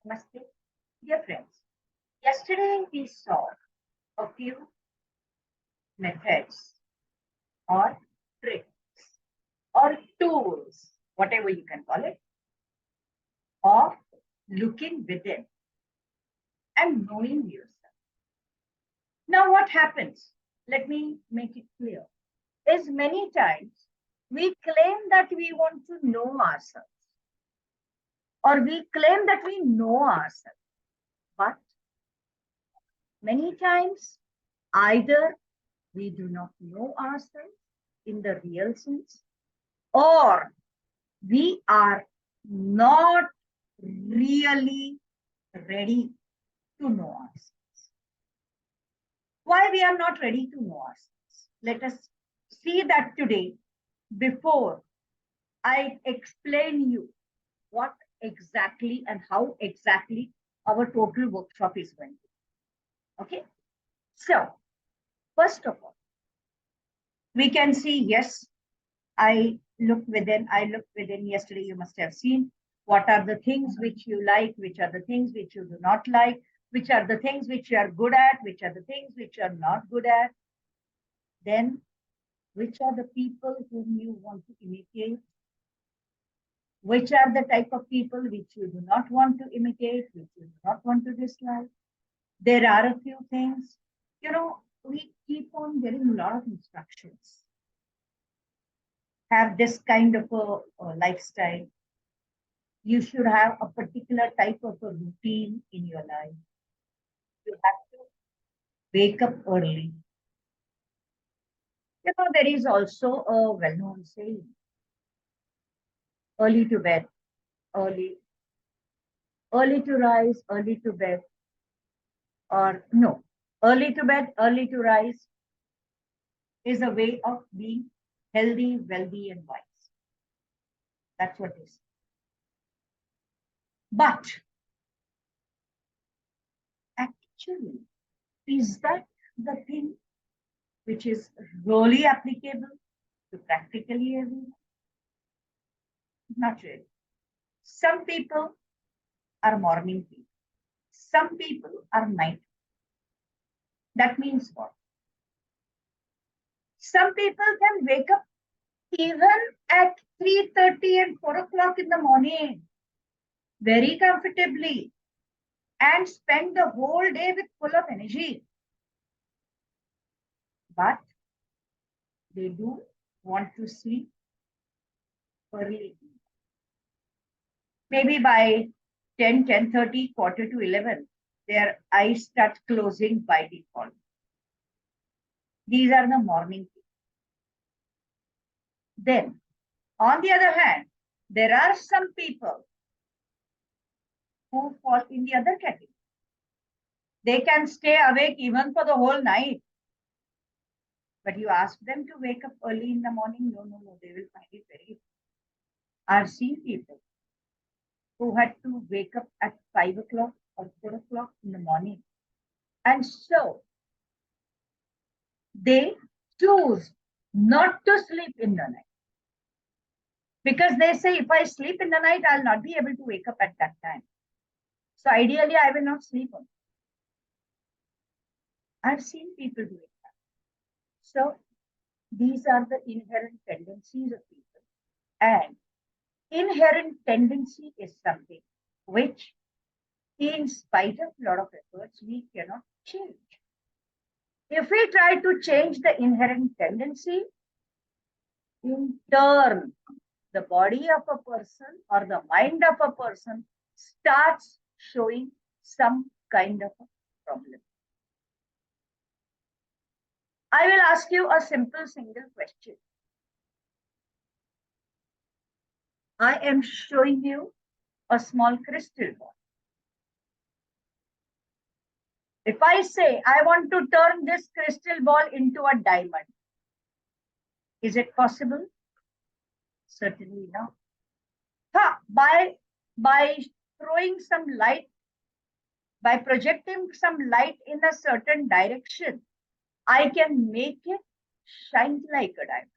Namaste. Dear friends, yesterday we saw a few methods or tricks or tools, whatever you can call it, of looking within and knowing yourself. Now, what happens? Let me make it clear. Is many times we claim that we want to know ourselves or we claim that we know ourselves, but many times either we do not know ourselves in the real sense, or we are not really ready to know ourselves. Why we are not ready to know ourselves? Let us see that today before I explain you what exactly and how exactly our total workshop is going to be. Okay? So, first of all, we can see, yes, I look within. Yesterday, you must have seen what are the things which you like, which are the things which you do not like, which are the things which you are good at, which are the things which you are not good at. Then, which are the people whom you want to imitate, which are the type of people which you do not want to imitate, which you do not want to dislike. There are a few things, we keep on getting a lot of instructions. Have this kind of a lifestyle. You should have a particular type of a routine in your life. You have to wake up early. There is also a well-known saying, early to bed, early, early to rise, early to bed, or no, early to bed, early to rise is a way of being healthy, wealthy, and wise. That's what it is. But actually, is that the thing which is really applicable to practically everyone? Not really. Some people are morning people. Some people are night. That means what? Some people can wake up even at 3:30 and 4 o'clock in the morning very comfortably and spend the whole day with full of energy. But they do want to sleep early. Maybe by 10, 10:30, quarter to 11, their eyes start closing by default. These are the morning people. Then, on the other hand, there are some people who fall in the other category. They can stay awake even for the whole night. But you ask them to wake up early in the morning, no, they will find it very difficult. I've seen people who had to wake up at 5 o'clock or 4 o'clock in the morning. And so they choose not to sleep in the night. Because they say, if I sleep in the night, I'll not be able to wake up at that time. So ideally, I will not sleep on. I've seen people doing that. So these are the inherent tendencies of people. And inherent tendency is something which, in spite of a lot of efforts, we cannot change. If we try to change the inherent tendency, in turn, the body of a person or the mind of a person starts showing some kind of a problem. I will ask you a simple single question. I am showing you a small crystal ball. If I say I want to turn this crystal ball into a diamond, is it possible? Certainly not. By throwing some light, by projecting some light in a certain direction, I can make it shine like a diamond.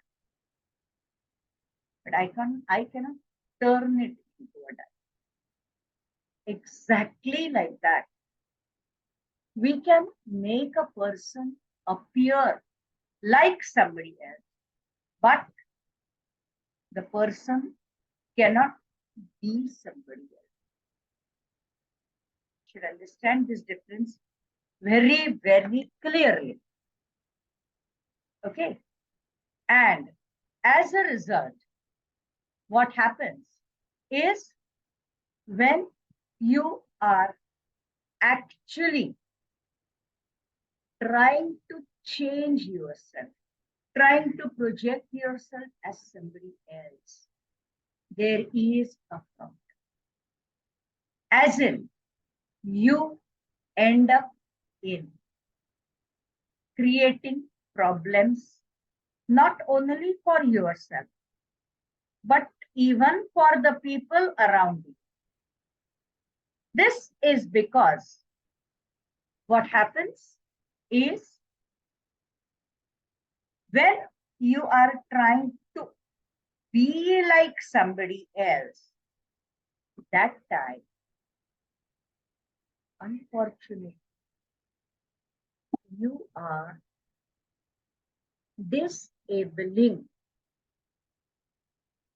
But I cannot turn it into a diamond. Exactly like that. We can make a person appear like somebody else, but the person cannot be somebody else. You should understand this difference very, very clearly. Okay. And as a result, what happens is when you are actually trying to change yourself, trying to project yourself as somebody else, there is a problem. As in, you end up in creating problems not only for yourself, but even for the people around you. This is because what happens is when you are trying to be like somebody else, that time, unfortunately, you are disabling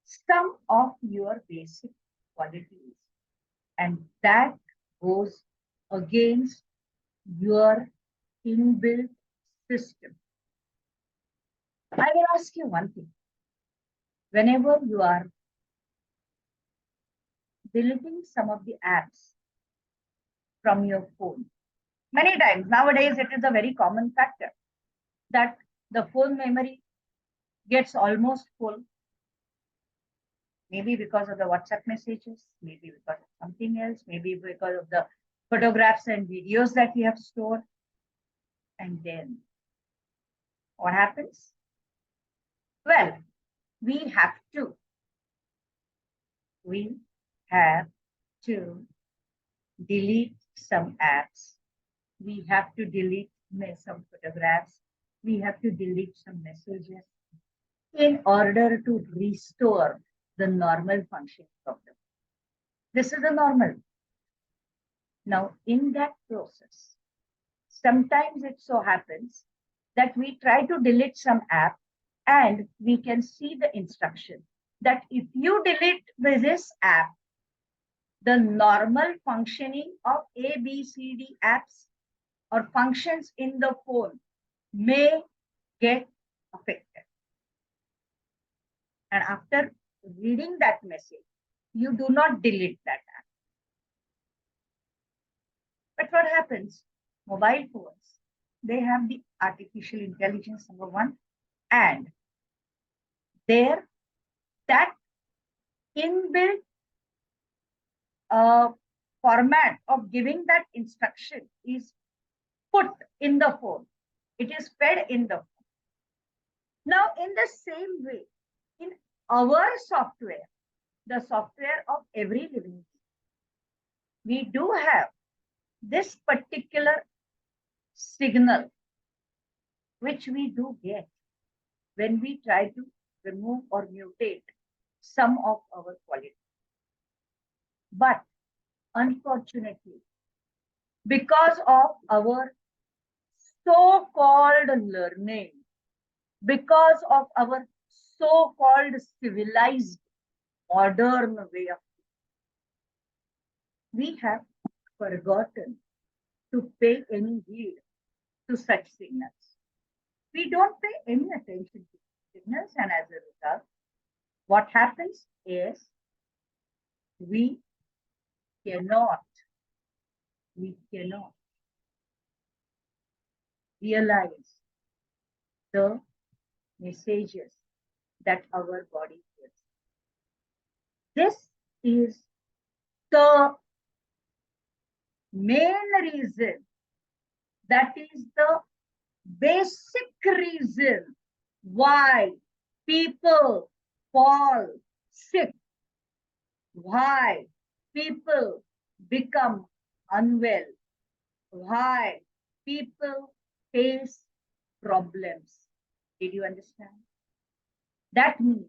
some of your basic qualities, and that goes against your inbuilt system. I will ask you one thing. Whenever you are deleting some of the apps from your phone, many times nowadays it is a very common factor that the phone memory gets almost full, maybe because of the WhatsApp messages, maybe because of something else, maybe because of the photographs and videos that you have stored. And then what happens? Well, we have to, we have to delete some apps. We have to delete some photographs. We have to delete some messages in order to restore the normal functioning of them. This is the normal. Now, in that process, sometimes it so happens that we try to delete some app and we can see the instruction that if you delete this app, the normal functioning of A, B, C, D apps or functions in the phone may get affected. And after reading that message, you do not delete that app. But what happens? Mobile phones, they have the artificial intelligence, number one, and there that inbuilt format of giving that instruction is put in the phone. It is fed in the phone. Now, in the same way, in our software, the software of every living being, we do have this particular signal which we do get when we try to remove or mutate some of our qualities. But unfortunately, because of our so-called learning, because of our so-called civilized modern way of thinking, we have forgotten to pay any heed to such signals. We don't pay any attention to signals, and as a result, what happens is we cannot realize the messages that our body gives. This is the main reason, that is the basic reason why people fall sick, why people become unwell, why people face problems. Did you understand? That means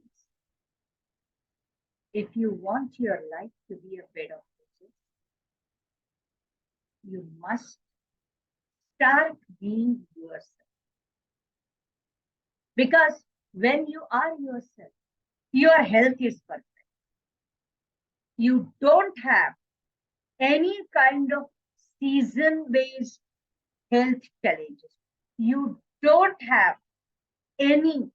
if you want your life to be a bed of roses, you must start being yourself. Because when you are yourself, your health is perfect. You don't have any kind of season based health challenges. You don't have any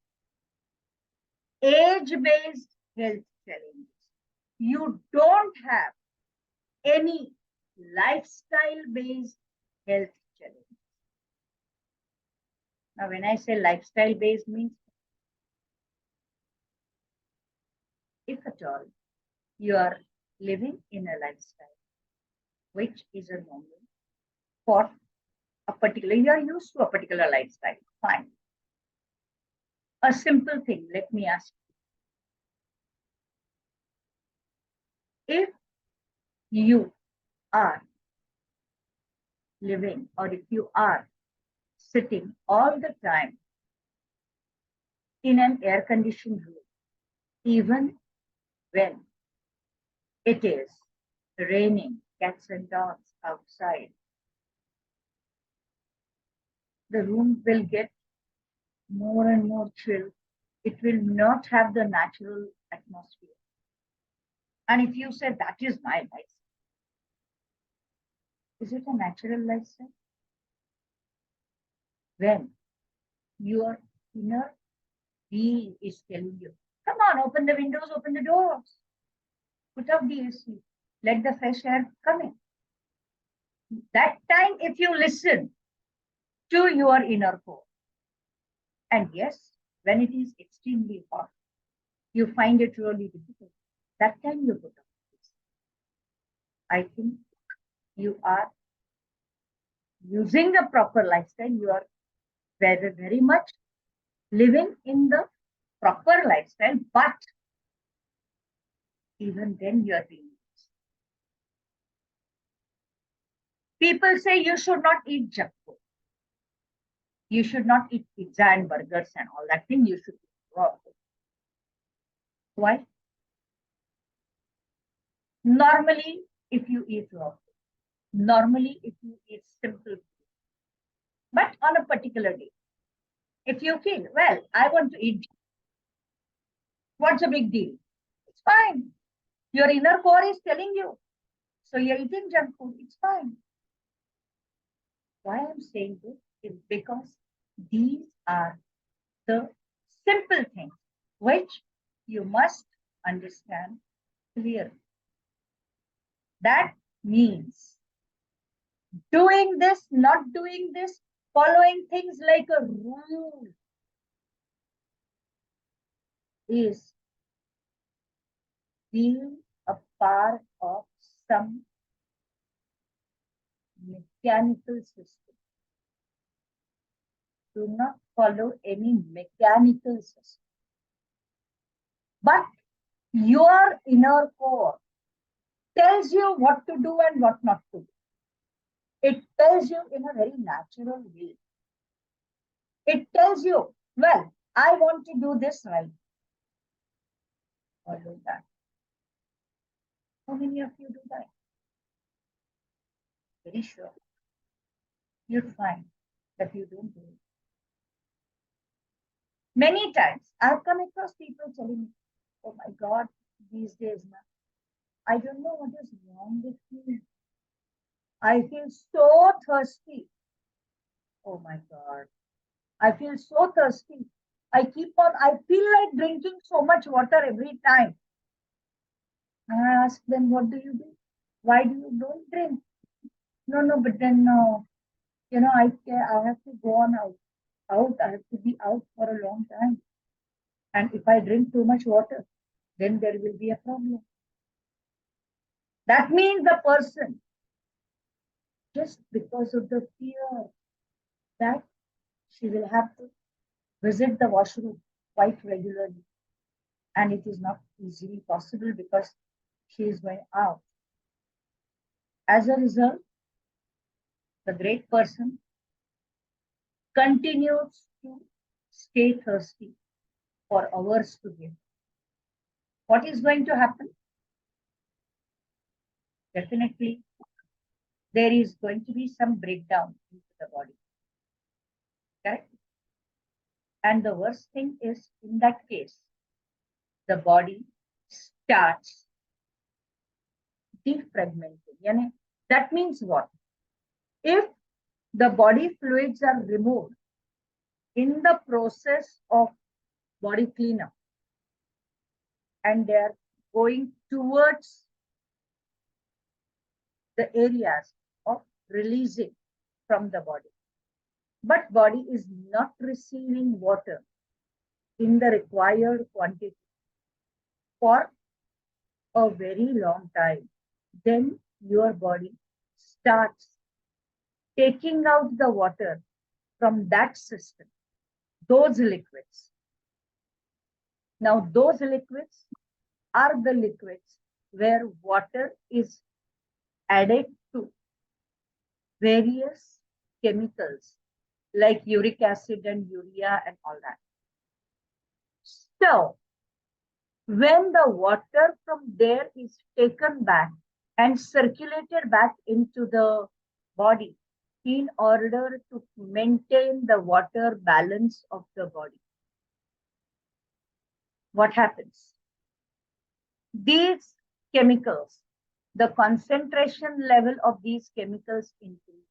age based health challenges. You don't have any lifestyle based health challenges. Now, when I say lifestyle based, means if at all you are living in a lifestyle which is a normal for a particular, you are used to a particular lifestyle, fine. A simple thing, let me ask you, if you are living or if you are sitting all the time in an air conditioned room, even when it is raining, cats and dogs outside, the room will get more and more chill. It will not have the natural atmosphere. And if you say that is my lifestyle, is it a natural lifestyle? When your inner being is telling you, come on, open the windows, open the doors, put up the AC, let the fresh air come in. That time, if you listen to your inner core, and yes, when it is extremely hot, you find it really difficult. That time you put up. I think you are using the proper lifestyle. You are very, very much living in the proper lifestyle, but even then you are being used. People say you should not eat junk food. You should not eat pizza and burgers and all that thing. You should eat raw food. Why? Normally, if you eat raw food, normally if you eat simple food, but on a particular day, if you feel, well, I want to eat, what's the big deal? It's fine. Your inner core is telling you. So you're eating junk food, it's fine. Why I'm saying this is because these are the simple things which you must understand clearly. That means doing this, not doing this, following things like a rule is being a part of some mechanical system. Do not follow any mechanical system. But your inner core tells you what to do and what not to do. It tells you in a very natural way. It tells you, well, I want to do this right. Follow that. How many of you do that? Very sure. You'd find that you don't do it. Many times I've come across people telling me, oh my God, these days now, I don't know what is wrong with me. I feel so thirsty. Oh my God. I feel so thirsty. I feel like drinking so much water every time. And I ask them, what do you do? Why do you don't drink? No, but then, I have to go on out. I have to be out for a long time. And if I drink too much water, then there will be a problem. That means the person, just because of the fear that she will have to visit the washroom quite regularly, and it is not easily possible because she is going out. As a result, the great person continues to stay thirsty for hours together. What is going to happen? Definitely, there is going to be some breakdown into the body. Correct? And the worst thing is, in that case, the body starts defragmenting. That means what? If the body fluids are removed in the process of body cleanup and they are going towards the areas of releasing from the body, but body is not receiving water in the required quantity for a very long time, then your body starts taking out the water from that system, those liquids. Now, those liquids are the liquids where water is added to various chemicals like uric acid and urea and all that. So, when the water from there is taken back and circulated back into the body in order to maintain the water balance of the body, what happens? These chemicals, the concentration level of these chemicals increases.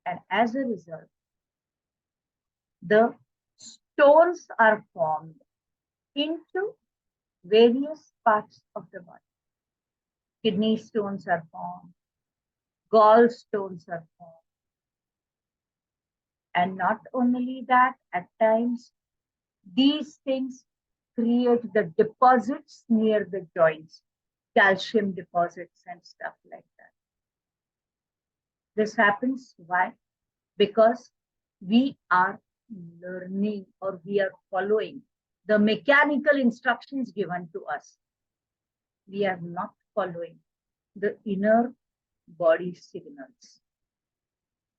And as a result, the stones are formed into various parts of the body. Kidney stones are formed, gallstones are formed. And not only that, at times, these things create the deposits near the joints, calcium deposits and stuff like that. This happens, why? Because we are learning or we are following the mechanical instructions given to us. We are not following the inner body signals.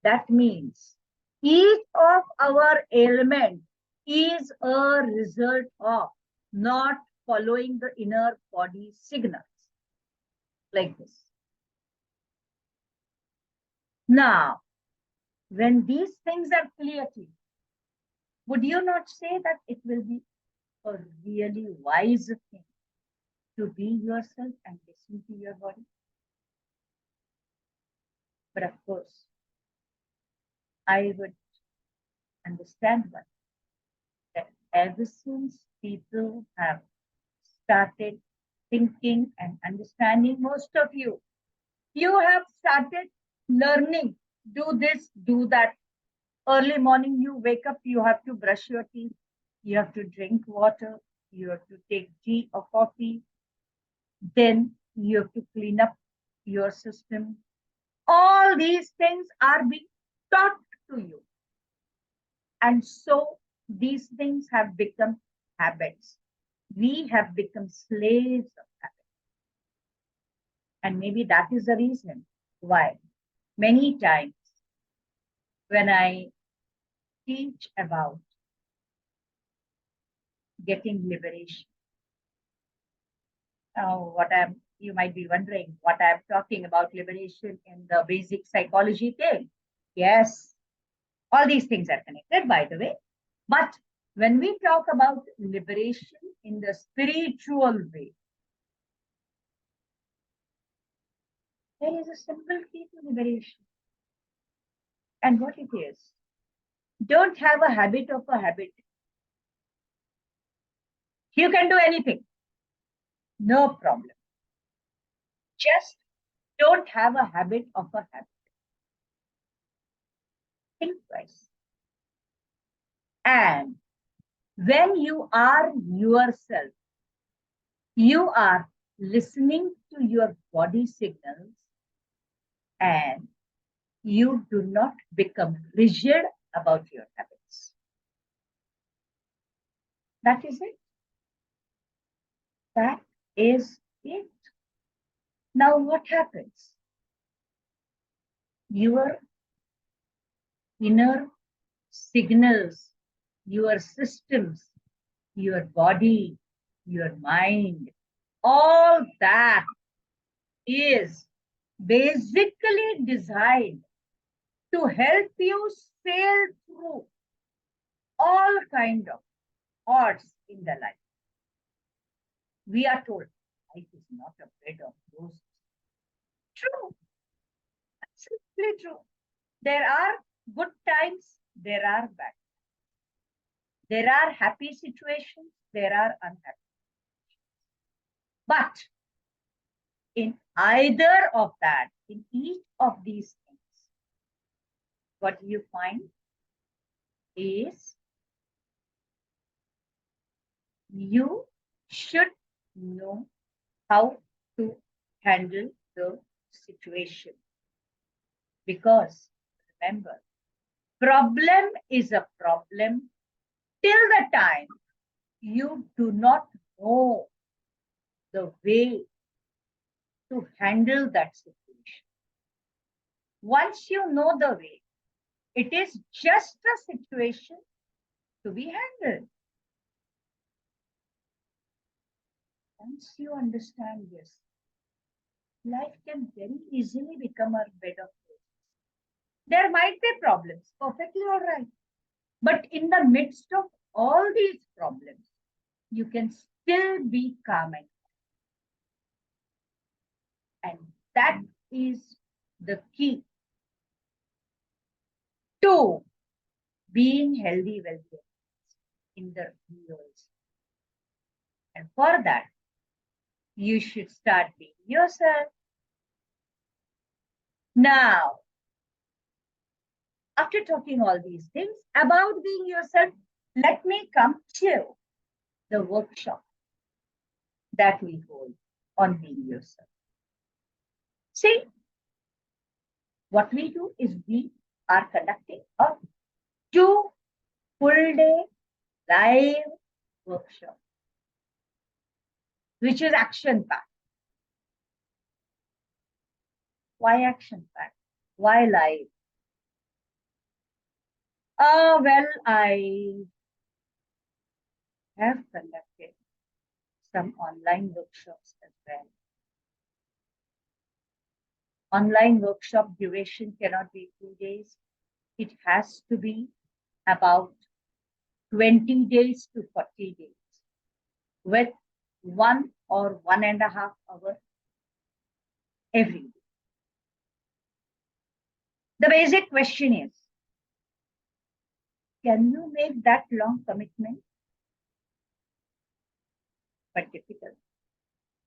That means each of our ailments is a result of not following the inner body signals. Like this. Now, when these things are clear to you, would you not say that it will be a really wise thing to be yourself and listen to your body? But of course, I would understand one, that ever since people have started thinking and understanding, most of you have started learning, do this, do that. Early morning, you wake up, you have to brush your teeth, you have to drink water, you have to take tea or coffee, then you have to clean up your system. All these things are being taught to you. And so these things have become habits. We have become slaves of habits. And maybe that is the reason why many times when I teach about getting liberation, now you might be wondering what I'm talking about liberation in the basic psychology thing. Yes, all these things are connected, by the way. But when we talk about liberation in the spiritual way, there is a simple key to liberation. And what it is, don't have a habit of a habit. You can do anything. No problem. Just don't have a habit of a habit. Think twice. And when you are yourself, you are listening to your body signals and you do not become rigid about your habits. That is it. That is it. Now what happens? Your inner signals, your systems, your body, your mind, all that is basically designed to help you sail through all kind of odds in the life. We are told life is not a bed of roses. True, absolutely true. There are good times, there are bad. There are happy situations, there are unhappy. But in either of that, in each of these things, what you find is you should know how to handle the situation. Because remember, problem is a problem till the time you do not know the way to handle that situation. Once you know the way, it is just a situation to be handled. Once you understand this, life can very easily become a bed of roses. There might be problems, perfectly all right. But in the midst of all these problems, you can still be calm and that is the key to being healthy, wealthy in the universe. And for that, you should start being yourself. Now, after talking all these things about being yourself, let me come to the workshop that we hold on being yourself. See, what we do is we are conducting a 2 full day live workshop, which is action packed. Why action packed? Why live? Well, I have conducted some online workshops as well. Online workshop duration cannot be 2 days. It has to be about 20 days to 40 days with 1 or 1.5 hours every day. The basic question is, can you make that long commitment? But difficult.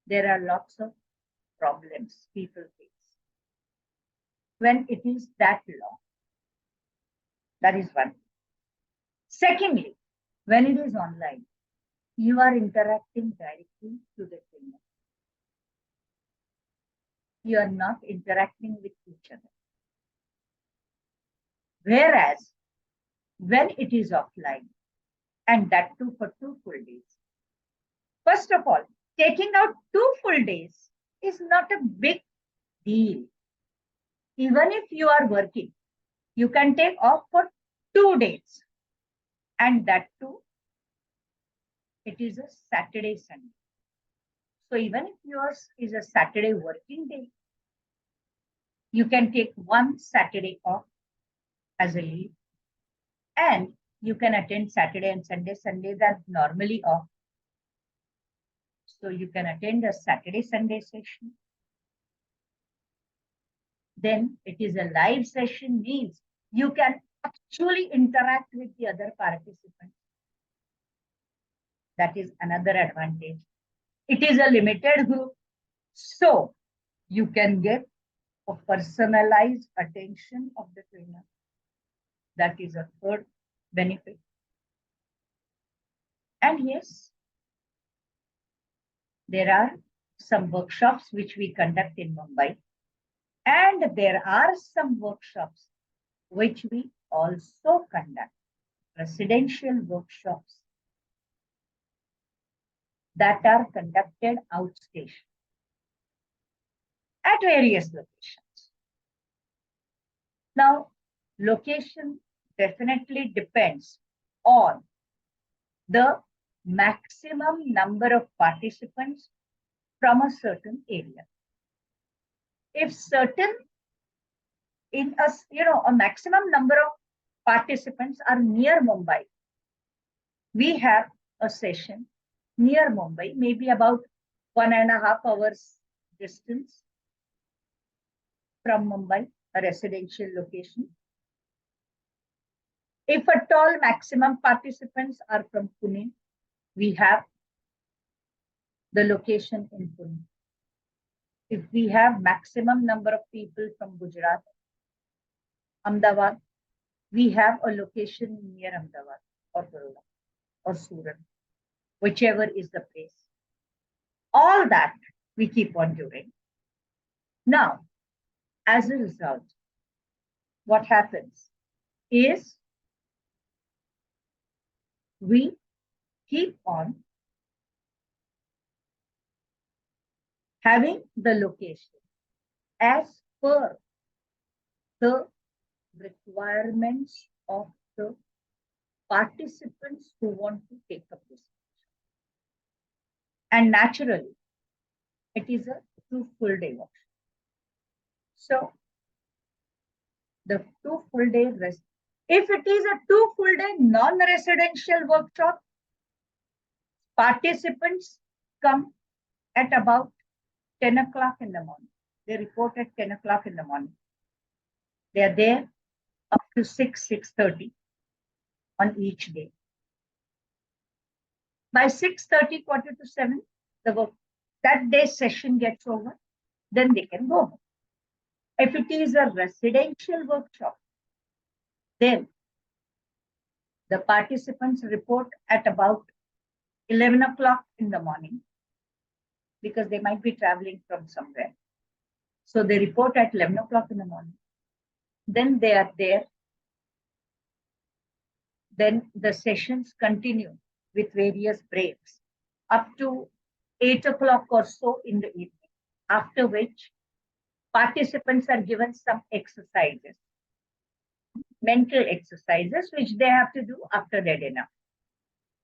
There are lots of problems people face when it is that long. That is one. Secondly, when it is online, you are interacting directly to the trainer. You are not interacting with each other. Whereas when it is offline, and that too for 2 full days. First of all, taking out 2 full days is not a big deal. Even if you are working, you can take off for 2 days. And that too, it is a Saturday, Sunday. So even if yours is a Saturday working day, you can take 1 Saturday off as a leave. And you can attend Saturday and Sunday. Sundays are normally off. So you can attend a Saturday, Sunday session. Then it is a live session, means you can actually interact with the other participants. That is another advantage. It is a limited group, so you can get a personalized attention of the trainer. That is a third benefit. And yes, there are some workshops which we conduct in Mumbai, and there are some workshops which we also conduct, residential workshops that are conducted outstation at various locations. Now, location definitely depends on the maximum number of participants from a certain area. if certain in a maximum number of participants are near Mumbai, we have a session near Mumbai, maybe about 1.5 hours distance from Mumbai, a residential location. If at all maximum participants are from Pune, we have the location in Pune. If we have maximum number of people from Gujarat, Ahmedabad, we have a location near Ahmedabad or Baroda or Surat, whichever is the place. All that we keep on doing. Now, as a result, what happens is we keep on having the location as per the requirements of the participants who want to take up this. And naturally, it is a 2 full day workshop. So, the 2 full day rest. If it is a 2 full day non-residential workshop, participants come at about 10 o'clock in the morning. They report at 10 o'clock in the morning. They are there up to 6:30 on each day. By 6:30, quarter to 7, that day's session gets over, then they can go home. If it is a residential workshop, then the participants report at about 11 o'clock in the morning because they might be traveling from somewhere. So they report at 11 o'clock in the morning. Then they are there. Then the sessions continue with various breaks up to 8 o'clock or so in the evening, after which participants are given some exercises, mental exercises, which they have to do after their dinner.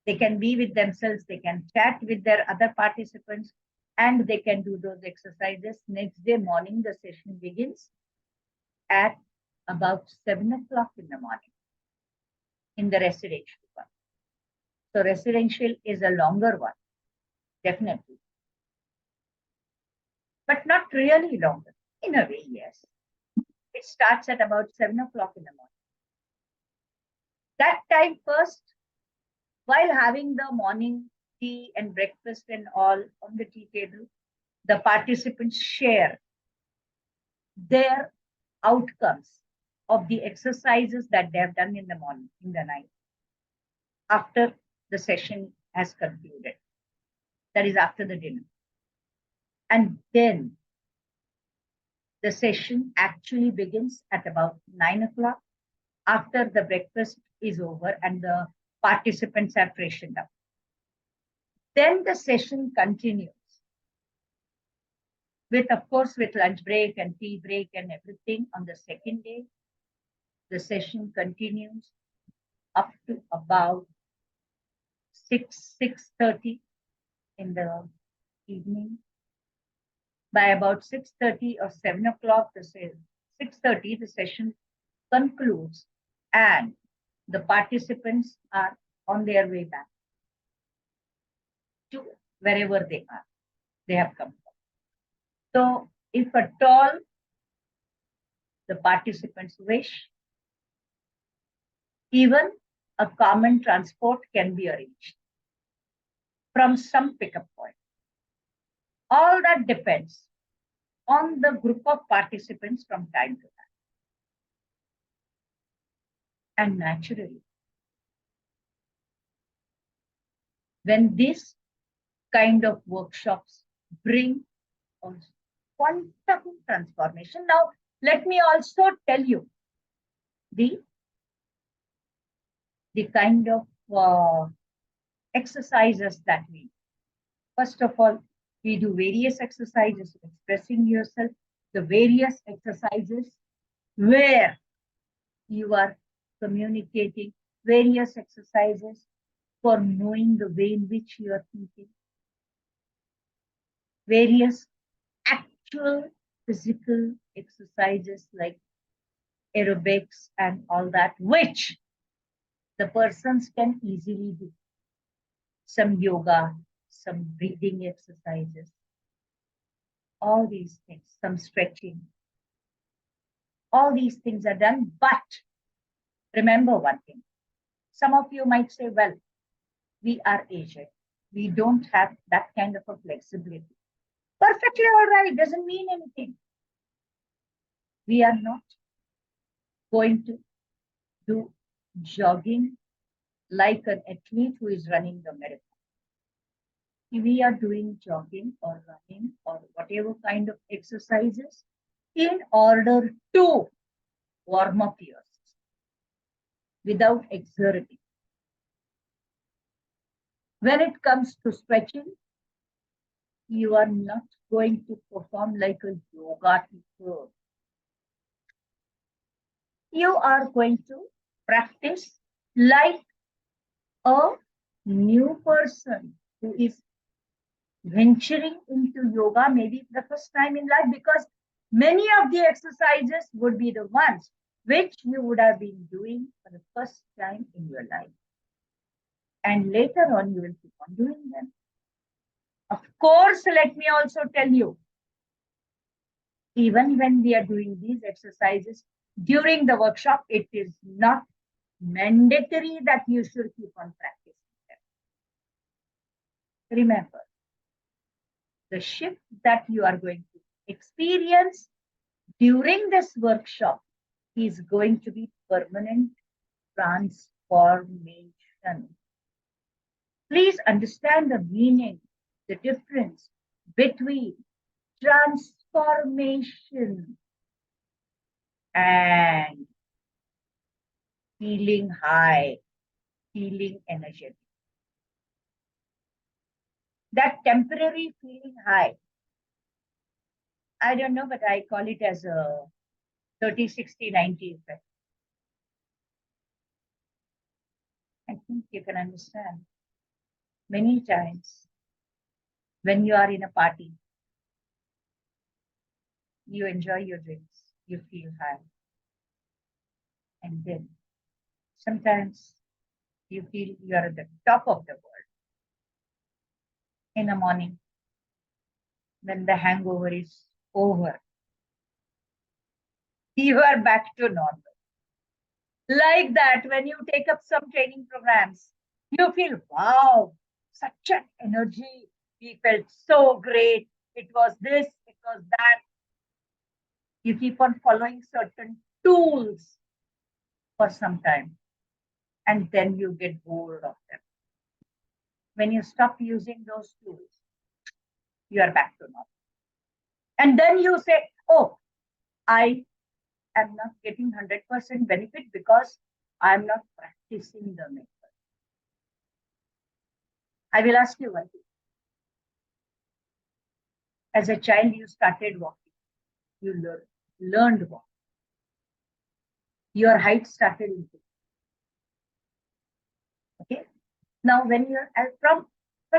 They can be with themselves, they can chat with their other participants, and they can do those exercises. Next day morning, the session begins at about 7 o'clock in the morning in the residential one. So residential is a longer one, definitely. But not really longer. In a way, yes. It starts at about 7 o'clock in the morning. That time first, while having the morning tea and breakfast and all on the tea table, the participants share their outcomes of the exercises that they have done in the morning, in the night, after the session has concluded. That is after the dinner. And then the session actually begins at about 9 o'clock after the breakfast is over and the participants are freshened up. Then the session continues with, of course, with lunch break and tea break and everything on the second day. The session continues up to about 6:30 in the evening. By about 6:30 or 7 o'clock, 6:30, the session concludes and the participants are on their way back to wherever they are. They have come from. So if at all the participants wish, even a common transport can be arranged from some pickup point. All that depends on the group of participants from time to time. And naturally, when this kind of workshops bring quantum transformation. Now, let me also tell you the kind of exercises that we do. First of all, we do various exercises, expressing yourself, the various exercises where you are communicating, various exercises for knowing the way in which you are thinking, various actual physical exercises like aerobics and all that, which the persons can easily do. Some yoga, some breathing exercises, all these things, some stretching, all these things are done. But remember one thing, some of you might say, well, we are Asian. We don't have that kind of a flexibility. Perfectly all right, doesn't mean anything. We are not going to do jogging like an athlete who is running the marathon. We are doing jogging or running or whatever kind of exercises in order to warm up yourself without exerting. When it comes to stretching, you are not going to perform like a yoga teacher. You are going to practice like a new person who is venturing into yoga maybe for the first time in life, because many of the exercises would be the ones which you would have been doing for the first time in your life. And later on, you will keep on doing them. Of course, let me also tell you, even when we are doing these exercises during the workshop, it is not mandatory that you should keep on practicing them. Remember, the shift that you are going to experience during this workshop is going to be permanent transformation. Please understand the meaning, the difference between transformation and feeling high, feeling energetic. That temporary feeling high, I don't know, but I call it as a 30, 60, 90 effect. I think you can understand. Many times when you are in a party, you enjoy your drinks, you feel high. And then sometimes you feel you are at the top of the world. In the morning, when the hangover is over, you are back to normal. Like that, when you take up some training programs, you feel, wow, such an energy. We felt so great. It was this, it was that. You keep on following certain tools for some time, and then you get bored of them. When you stop using those tools, you are back to normal. And then you say, oh, I am not getting 100% benefit because I am not practicing the method. I will ask you one thing. As a child, you started walking. You learned walking. Your height started increasing. Okay. Now, when you're from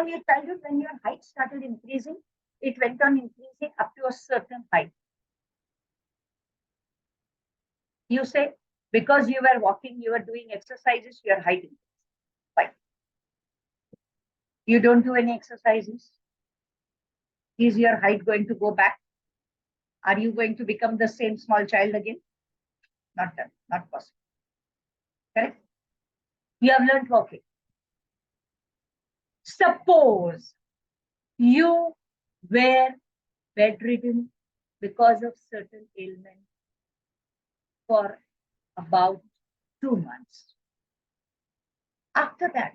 your childhood, when your height started increasing, it went on increasing up to a certain height. You say, because you were walking, you were doing exercises, your height increased. Fine. You don't do any exercises. Is your height going to go back? Are you going to become the same small child again? Not done, not possible. Correct? You have learned walking. Suppose you were bedridden because of certain ailment for about 2 months. After that,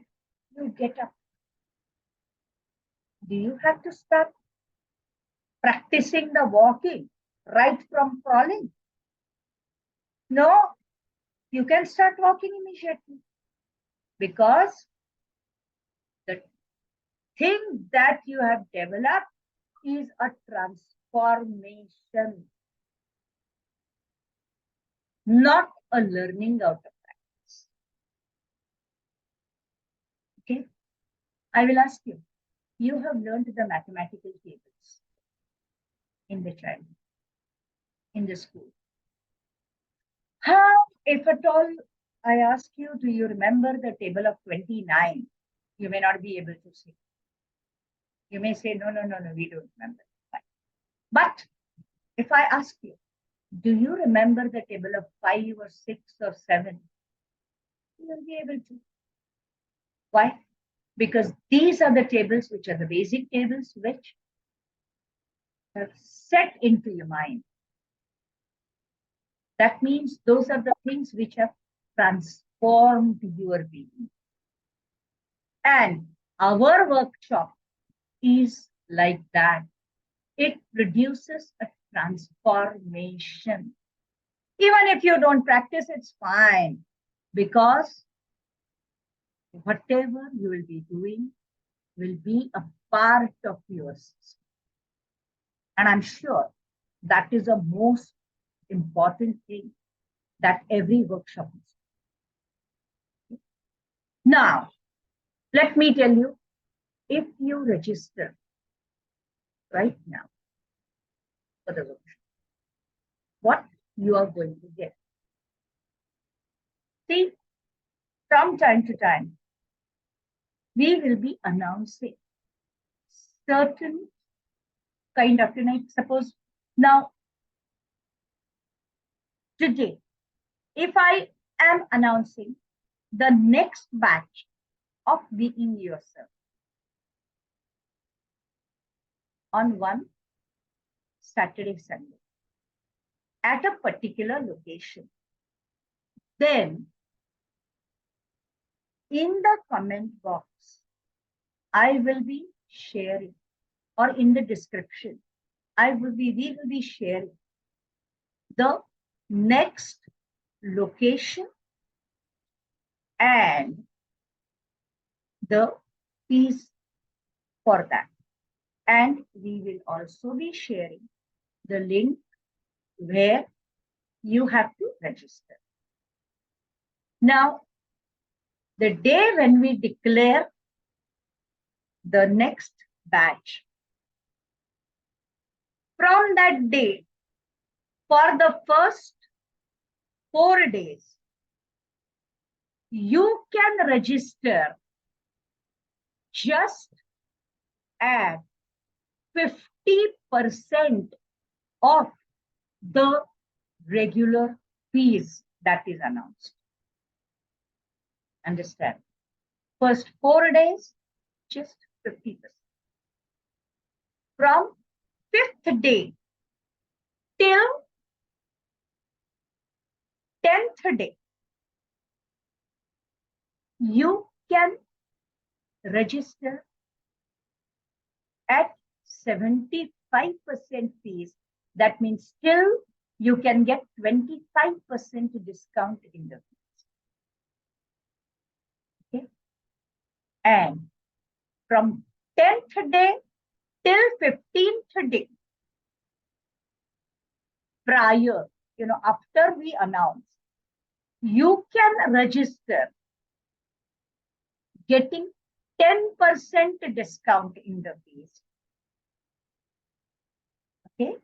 you get up. Do you have to start practicing the walking right from crawling? No, you can start walking immediately, because the thing that you have developed is a transformation, not a learning out of practice. Okay, I will ask you, you have learned the mathematical tables in the childhood. in the school. How, if at all, I ask you, do you remember the table of 29? You may not be able to say. You may say, no, we don't remember. Fine. But if I ask you, do you remember the table of 5 or 6 or 7? You will be able to. Why? Because these are the tables which are the basic tables which have set into your mind. That means those are the things which have transformed your being. And our workshop is like that. It produces a transformation. Even if you don't practice, it's fine. Because whatever you will be doing will be a part of your system. And I'm sure that is the most important thing that every workshop is. Now, let me tell you, if you register right now for the workshop, what you are going to get. See, from time to time, we will be announcing certain kind of, suppose now, today, if I am announcing the next batch of Being Yourself on one Saturday, Sunday, at a particular location, then in the comment box, I will be sharing, or in the description, we will be sharing the next location and the fees for that. And we will also be sharing the link where you have to register. Now, the day when we declare the next batch, from that day, for the first 4 days, you can register just at 50% of the regular fees that is announced. Understand? First 4 days, just 50%. From 5th day till 10th day, you can register at 75% fees. That means still you can get 25% discount in the fees. Okay. And from 10th day till 15th day, prior, after we announce, you can register getting 10% discount in the fees. Okay.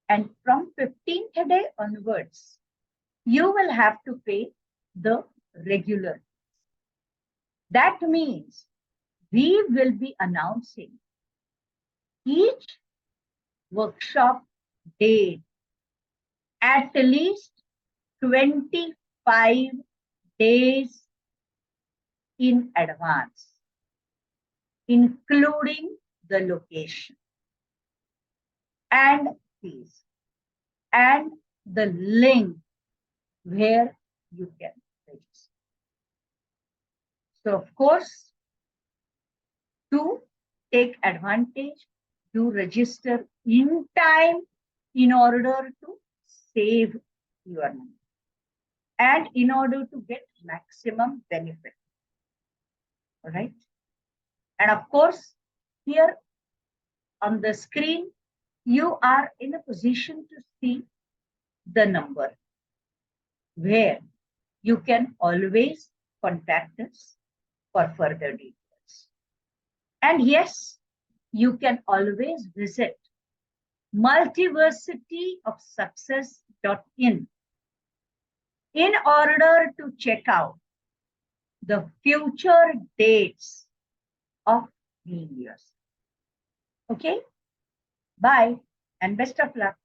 And from 15th day onwards, you will have to pay the regular. That means we will be announcing each workshop date at least 25 days in advance, including the location and fees and the link where you can register. So, of course, to take advantage, to register in time in order to save your money and in order to get maximum benefit. All right. And of course, here on the screen, you are in a position to see the number where you can always contact us for further details. And yes, you can always visit multiversityofsuccess.in in order to check out the future dates of being yours. Okay? Bye and best of luck.